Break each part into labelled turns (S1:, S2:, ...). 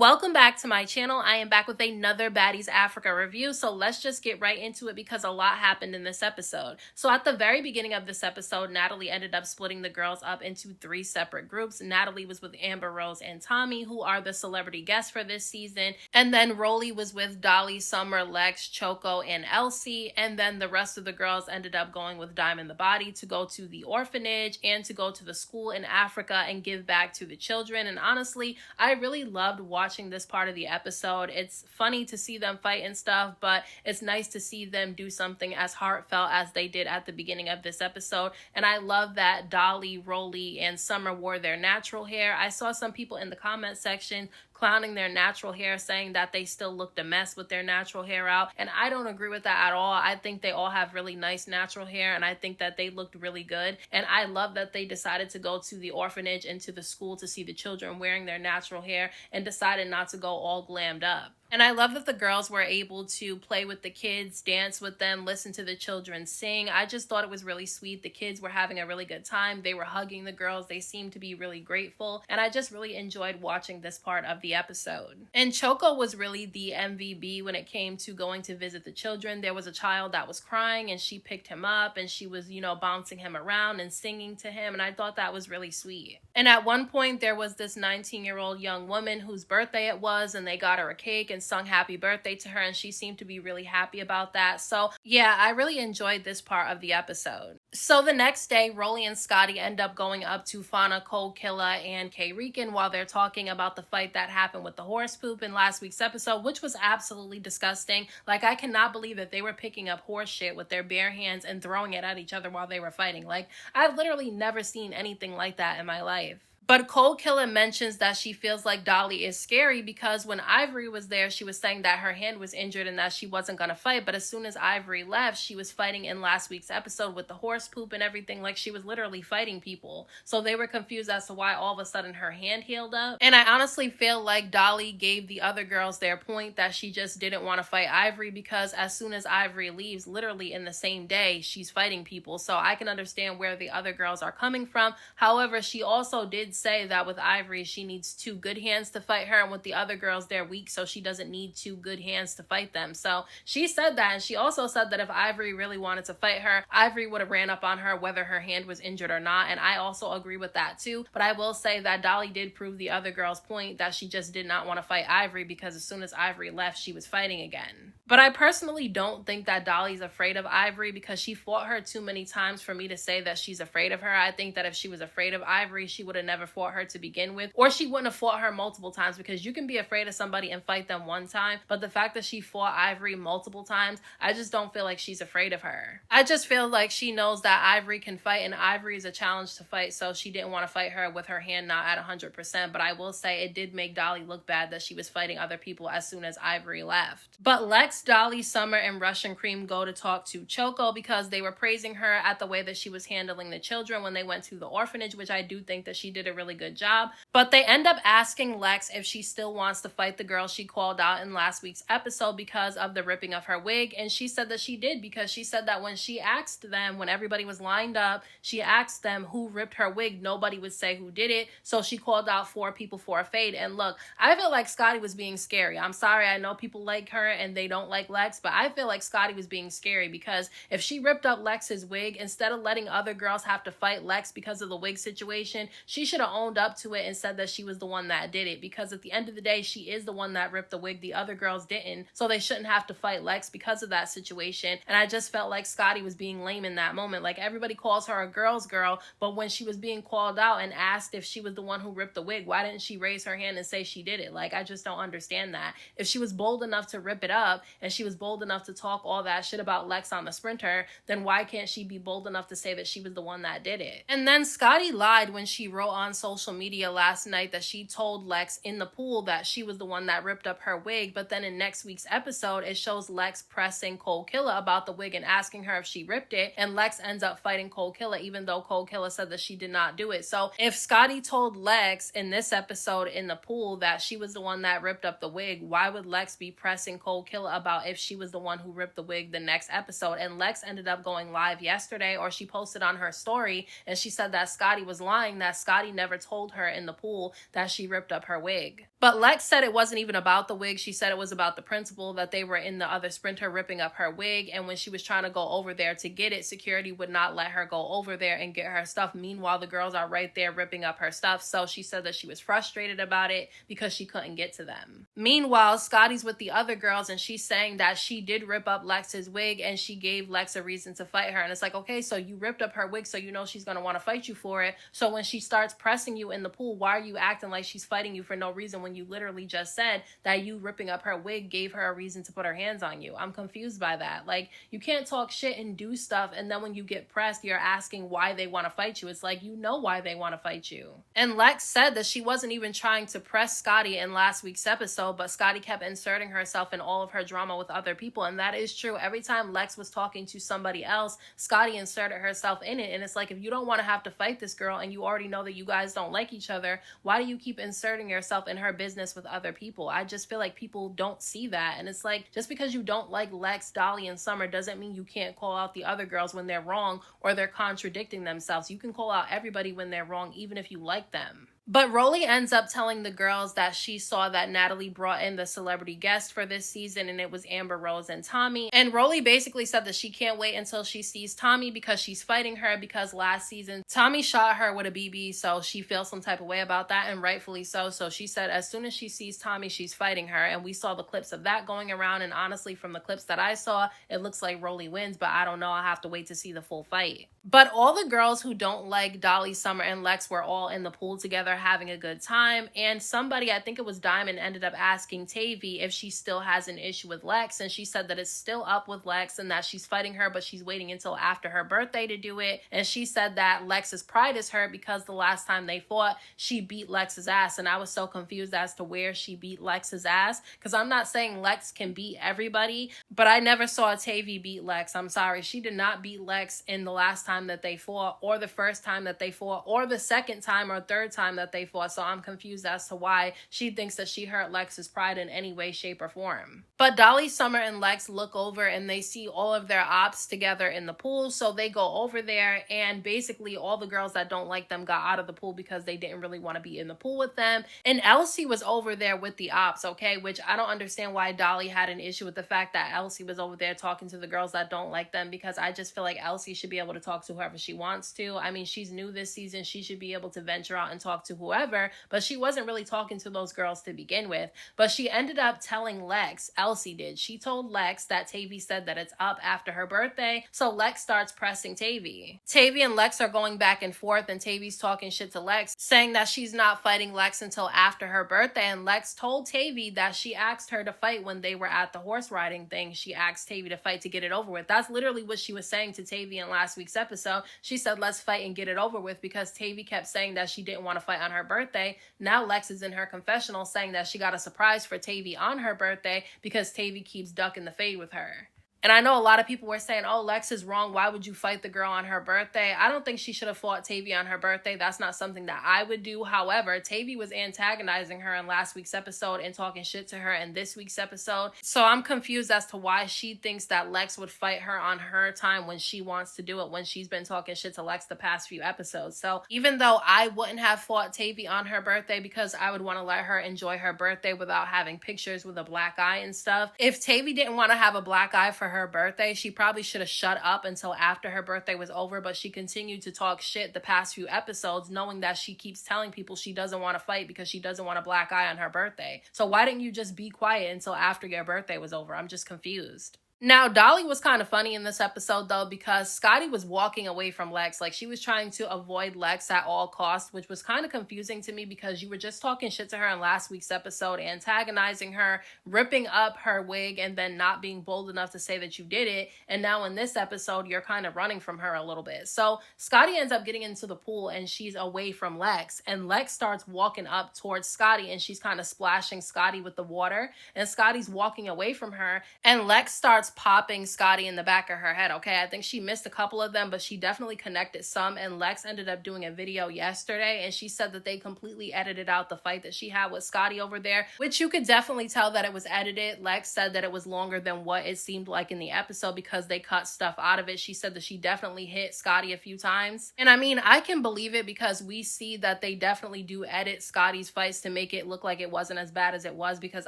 S1: Welcome back to my channel. I am back with another Baddies Africa review, so let's just get right into it because a lot happened in this episode. So at the very beginning of this episode, Natalie ended up splitting the girls up into 3 separate groups. Natalie was with Amber, Rose, and Tommy, who are the celebrity guests for this season, and then Rolly was with Dolly, Summer, Lex, Choco, and Elsie, and then the rest of the girls ended up going with Diamond the Body to go to the orphanage and to go to the school in Africa and give back to the children. And honestly, I really loved watching this part of the episode. It's funny to see them fight and stuff, but it's nice to see them do something as heartfelt as they did at the beginning of this episode. And I love that Dolly, Rolly, and Summer wore their natural hair. I saw some people in the comment section clowning their natural hair, saying that they still looked a mess with their natural hair out, and I don't agree with that at all. I think they all have really nice natural hair, and I think that they looked really good, and I love that they decided to go to the orphanage and to the school to see the children wearing their natural hair and decided not to go all glammed up. And I love that the girls were able to play with the kids, dance with them, listen to the children sing. I just thought it was really sweet. The kids were having a really good time. They were hugging the girls. They seemed to be really grateful. And I just really enjoyed watching this part of the episode. And Choco was really the MVP when it came to going to visit the children. There was a child that was crying and she picked him up and she was, bouncing him around and singing to him. And I thought that was really sweet. And at one point there was this 19-year-old young woman whose birthday it was, and they got her a cake and sung happy birthday to her, and she seemed to be really happy about that. So yeah, I really enjoyed this part of the episode. So the next day, Rolly and Scotty end up going up to Fauna, Cold Killer, and K Rican while they're talking about the fight that happened with the horse poop in last week's episode, which was absolutely disgusting. Like, I cannot believe that they were picking up horse shit with their bare hands and throwing it at each other while they were fighting. Like, I've literally never seen anything like that in my life. But Cold Killer mentions that she feels like Dolly is scary because when Ivory was there, she was saying that her hand was injured and that she wasn't going to fight. But as soon as Ivory left, she was fighting in last week's episode with the horse poop and everything. Like, she was literally fighting people. So they were confused as to why all of a sudden her hand healed up. And I honestly feel like Dolly gave the other girls their point, that she just didn't want to fight Ivory because as soon as Ivory leaves, literally in the same day, she's fighting people. So I can understand where the other girls are coming from. However, she also did say that with Ivory, she needs 2 good hands to fight her, and with the other girls, they're weak, so she doesn't need 2 good hands to fight them. So she said that, and she also said that if Ivory really wanted to fight her, Ivory would have ran up on her whether her hand was injured or not, and I also agree with that too. But I will say that Dolly did prove the other girl's point, that she just did not want to fight Ivory because as soon as Ivory left, she was fighting again. But I personally don't think that Dolly's afraid of Ivory because she fought her too many times for me to say that she's afraid of her. I think that if she was afraid of Ivory, she would have never fought her to begin with, or she wouldn't have fought her multiple times, because you can be afraid of somebody and fight them one time, but the fact that she fought Ivory multiple times, I just don't feel like she's afraid of her. I just feel like she knows that Ivory can fight, and Ivory is a challenge to fight, so she didn't want to fight her with her hand not at 100%. But I will say it did make Dolly look bad that she was fighting other people as soon as Ivory left. But Lex, Dolly, Summer, and Russian Cream go to talk to Choco because they were praising her at the way that she was handling the children when they went to the orphanage, which I do think that she did a really good job. But they end up asking Lex if she still wants to fight the girl she called out in last week's episode because of the ripping of her wig. And she said that she did, because she said that when she asked them, when everybody was lined up, she asked them who ripped her wig. Nobody would say who did it. So she called out 4 people for a fade. And look, I feel like Scotty was being scary. I'm sorry, I know people like her and they don't like Lex, but I feel like Scotty was being scary because if she ripped up Lex's wig, instead of letting other girls have to fight Lex because of the wig situation, she should have owned up to it and said that she was the one that did it, because at the end of the day, she is the one that ripped the wig. The other girls didn't, so they shouldn't have to fight Lex because of that situation. And I just felt like Scotty was being lame in that moment. Like, everybody calls her a girl's girl, but when she was being called out and asked if she was the one who ripped the wig, why didn't she raise her hand and say she did it? Like, I just don't understand that. If she was bold enough to rip it up and she was bold enough to talk all that shit about Lex on the Sprinter, then why can't she be bold enough to say that she was the one that did it? And then Scotty lied when she wrote on social media last night that she told Lex in the pool that she was the one that ripped up her wig, but then in next week's episode, it shows Lex pressing Cold Killer about the wig and asking her if she ripped it, and Lex ends up fighting Cold Killer even though Cold Killer said that she did not do it. So if Scotty told Lex in this episode in the pool that she was the one that ripped up the wig, why would Lex be pressing Cold Killer about if she was the one who ripped the wig the next episode? And Lex ended up going live yesterday, or she posted on her story, and she said that Scotty was lying, that Scotty never told her in the pool that she ripped up her wig. But Lex said it wasn't even about the wig. She said it was about the principal, that they were in the other sprinter ripping up her wig, and when she was trying to go over there to get it, security would not let her go over there and get her stuff. Meanwhile, the girls are right there ripping up her stuff. So she said that she was frustrated about it because she couldn't get to them. Meanwhile, Scotty's with the other girls and she's saying that she did rip up Lex's wig and she gave Lex a reason to fight her. And it's like, okay, so you ripped up her wig, so you know she's going to want to fight you for it. So when she starts pressing you in the pool, why are you acting like she's fighting you for no reason when you literally just said that you ripping up her wig gave her a reason to put her hands on you? I'm confused by that. Like, you can't talk shit and do stuff, and then when you get pressed, you're asking why they want to fight you. It's like, you know why they want to fight you. And Lex said that she wasn't even trying to press Scotty in last week's episode, but Scotty kept inserting herself in all of her drama with other people, and that is true. Every time Lex was talking to somebody else, Scotty inserted herself in it, and it's like, if you don't want to have to fight this girl and you already know that you guys don't like each other, why do you keep inserting yourself in her business with other people? I just feel like people don't see that, and it's like, just because you don't like Lex, Dolly, and Summer doesn't mean you can't call out the other girls when they're wrong or they're contradicting themselves. You can call out everybody when they're wrong, even if you like them. But Rolly ends up telling the girls that she saw that Natalie brought in the celebrity guest for this season, and it was Amber Rose and Tommy. And Rolly basically said that she can't wait until she sees Tommy because she's fighting her, because last season Tommy shot her with a BB, so she feels some type of way about that, and rightfully so. So she said as soon as she sees Tommy, she's fighting her, and we saw the clips of that going around, and honestly, from the clips that I saw, it looks like Rolly wins, but I don't know. I'll have to wait to see the full fight. But all the girls who don't like Dolly, Summer, and Lex were all in the pool together having a good time, and somebody, I think it was Diamond, ended up asking Tavy if she still has an issue with Lex, and she said that it's still up with Lex and that she's fighting her, but she's waiting until after her birthday to do it. And she said that Lex's pride is hurt because the last time they fought, she beat Lex's ass, and I was so confused as to where she beat Lex's ass, because I'm not saying Lex can beat everybody, but I never saw Tavy beat Lex. I'm sorry, she did not beat Lex in the last time that they fought, or the first time that they fought, or the second time or third time that they fought. So I'm confused as to why she thinks that she hurt Lex's pride in any way, shape, or form. But Dolly, Summer, and Lex look over and they see all of their ops together in the pool, so they go over there, and basically all the girls that don't like them got out of the pool because they didn't really want to be in the pool with them. And Elsie was over there with the ops, okay, which I don't understand why Dolly had an issue with the fact that Elsie was over there talking to the girls that don't like them, because I just feel like Elsie should be able to talk to whoever she wants to. I mean, she's new this season. She should be able to venture out and talk to whoever, but she wasn't really talking to those girls to begin with. But she ended up telling Lex, Elsie did, she told Lex that Tavy said that it's up after her birthday, so Lex starts pressing Tavy. Tavy and Lex are going back and forth, and Tavy's talking shit to Lex, saying that she's not fighting Lex until after her birthday, and Lex told Tavy that she asked her to fight when they were at the horse riding thing. She asked Tavy to fight to get it over with. That's literally what she was saying to Tavy in last week's episode. She said, let's fight and get it over with, because Tavy kept saying that she didn't want to fight on her birthday. Now Lex is in her confessional saying that she got a surprise for Tavy on her birthday because Tavy keeps ducking the fade with her. And I know a lot of people were saying, oh, Lex is wrong. Why would you fight the girl on her birthday? I don't think she should have fought Tavy on her birthday. That's not something that I would do. However, Tavy was antagonizing her in last week's episode and talking shit to her in this week's episode. So I'm confused as to why she thinks that Lex would fight her on her time when she wants to do it, when she's been talking shit to Lex the past few episodes. So even though I wouldn't have fought Tavy on her birthday because I would want to let her enjoy her birthday without having pictures with a black eye and stuff, if Tavy didn't want to have a black eye for her birthday, she probably should have shut up until after her birthday was over, but she continued to talk shit the past few episodes, knowing that she keeps telling people she doesn't want to fight because she doesn't want a black eye on her birthday. So why didn't you just be quiet until after your birthday was over? I'm just confused. Now, Dolly was kind of funny in this episode, though, because Scotty was walking away from Lex. Like, she was trying to avoid Lex at all costs, which was kind of confusing to me because you were just talking shit to her in last week's episode, antagonizing her, ripping up her wig, and then not being bold enough to say that you did it. And now in this episode, you're kind of running from her a little bit. So Scotty ends up getting into the pool, and she's away from Lex. And Lex starts walking up towards Scotty, and she's kind of splashing Scotty with the water. And Scotty's walking away from her, and Lex starts starts popping Scotty in the back of her head, okay? I think she missed a couple of them, but she definitely connected some. And Lex ended up doing a video yesterday, and she said that they completely edited out the fight that she had with Scotty over there, which you could definitely tell that it was edited. Lex said that it was longer than what it seemed like in the episode because they cut stuff out of it. She said that she definitely hit Scotty a few times. And I mean, I can believe it because we see that they definitely do edit Scotty's fights to make it look like it wasn't as bad as it was, because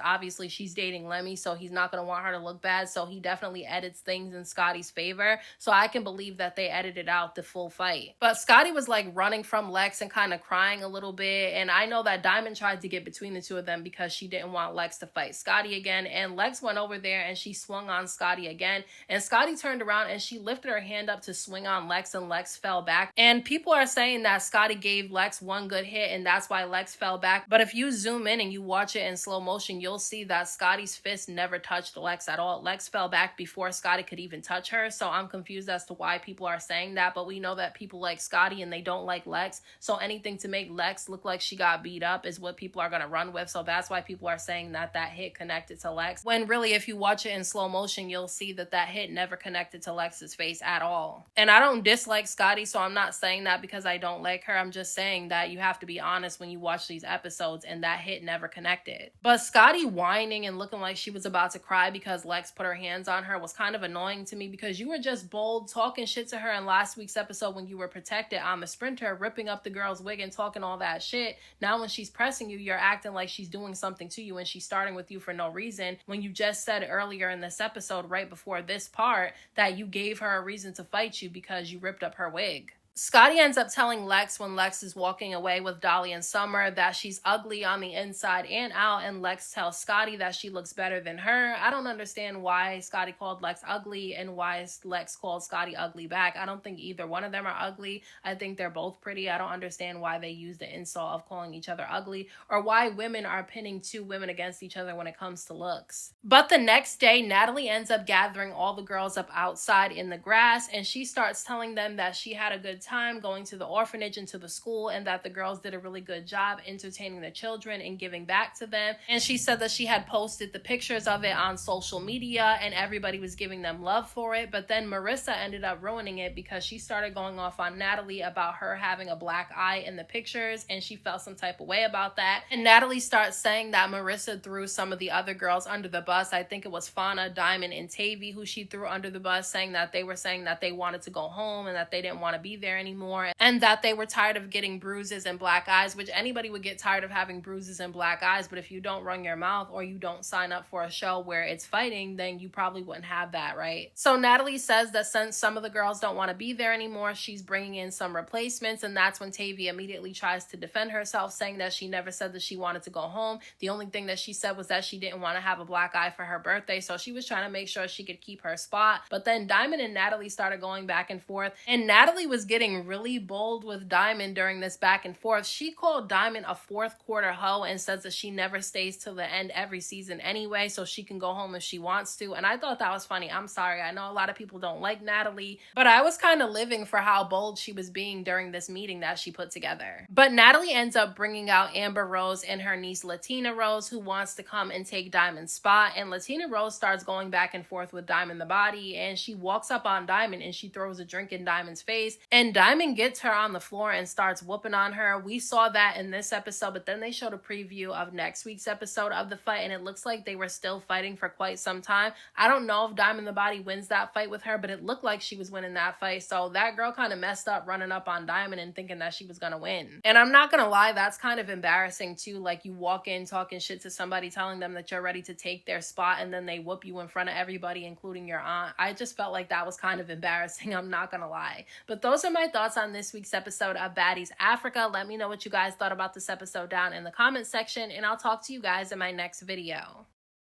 S1: obviously she's dating Lemmy, so he's not going to want her to look bad. So he definitely edits things in Scotty's favor. So I can believe that they edited out the full fight. But Scotty was like running from Lex and kind of crying a little bit. And I know that Diamond tried to get between the two of them because she didn't want Lex to fight Scotty again. And Lex went over there and she swung on Scotty again. And Scotty turned around and she lifted her hand up to swing on Lex, and Lex fell back. And people are saying that Scotty gave Lex one good hit and that's why Lex fell back. But if you zoom in and you watch it in slow motion, you'll see that Scotty's fist never touched Lex at all. Lex fell back before Scotty could even touch her. So I'm confused as to why people are saying that. But we know that people like Scotty and they don't like Lex. So anything to make Lex look like she got beat up is what people are going to run with. So that's why people are saying that that hit connected to Lex. When really, if you watch it in slow motion, you'll see that that hit never connected to Lex's face at all. And I don't dislike Scotty, so I'm not saying that because I don't like her. I'm just saying that you have to be honest when you watch these episodes, and that hit never connected. But Scotty whining and looking like she was about to cry because Lex put her hands on her was kind of annoying to me, because you were just bold talking shit to her in last week's episode when you were protected on the sprinter, ripping up the girl's wig and talking all that shit. Now when she's pressing you, you're acting like she's doing something to you and she's starting with you for no reason, when you just said earlier in this episode, right before this part, that you gave her a reason to fight you because you ripped up her wig. Scotty ends up telling Lex when Lex is walking away with Dolly and Summer that she's ugly on the inside and out, and Lex tells Scotty that she looks better than her. I don't understand why Scotty called Lex ugly and why Lex called Scotty ugly back. I don't think either one of them are ugly. I think they're both pretty. I don't understand why they use the insult of calling each other ugly, or why women are pinning two women against each other when it comes to looks. But the next day, Natalie ends up gathering all the girls up outside in the grass, and she starts telling them that she had a good time going to the orphanage and to the school, and that the girls did a really good job entertaining the children and giving back to them. And she said that she had posted the pictures of it on social media and everybody was giving them love for it. But then Marissa ended up ruining it because she started going off on Natalie about her having a black eye in the pictures, and she felt some type of way about that. And Natalie starts saying that Marissa threw some of the other girls under the bus. I think it was Fauna, Diamond, and Tavy who she threw under the bus, saying that they were saying that they wanted to go home and that they didn't want to be there anymore, and that they were tired of getting bruises and black eyes, which anybody would get tired of having bruises and black eyes. But if you don't run your mouth or you don't sign up for a show where it's fighting, then you probably wouldn't have that, right? So Natalie says that since some of the girls don't want to be there anymore, she's bringing in some replacements. And that's when Tavy immediately tries to defend herself, saying that she never said that she wanted to go home. The only thing that she said was that she didn't want to have a black eye for her birthday. So she was trying to make sure she could keep her spot. But then Diamond and Natalie started going back and forth, and Natalie was getting really bold with Diamond during this back and forth. She called Diamond a fourth quarter hoe and says that she never stays till the end every season anyway, so she can go home if she wants to. And I thought that was funny. I'm sorry, I know a lot of people don't like Natalie, but I was kind of living for how bold she was being during this meeting that she put together. But Natalie ends up bringing out Amber Rose and her niece Latina Rose, who wants to come and take Diamond's spot. And Latina Rose starts going back and forth with Diamond the Body, and she walks up on Diamond and she throws a drink in Diamond's face, and Diamond gets her on the floor and starts whooping on her. We saw that in this episode, but then they showed a preview of next week's episode of the fight, and it looks like they were still fighting for quite some time. I don't know if Diamond the Body wins that fight with her, but it looked like she was winning that fight. So that girl kind of messed up running up on Diamond and thinking that she was gonna win. And I'm not gonna lie, that's kind of embarrassing too. Like, you walk in talking shit to somebody, telling them that you're ready to take their spot, and then they whoop you in front of everybody, including your aunt. I just felt like that was kind of embarrassing, I'm not gonna lie. But those are my thoughts on this week's episode of Baddies Africa. Let me know what you guys thought about this episode down in the comment section, and I'll talk to you guys in my next video.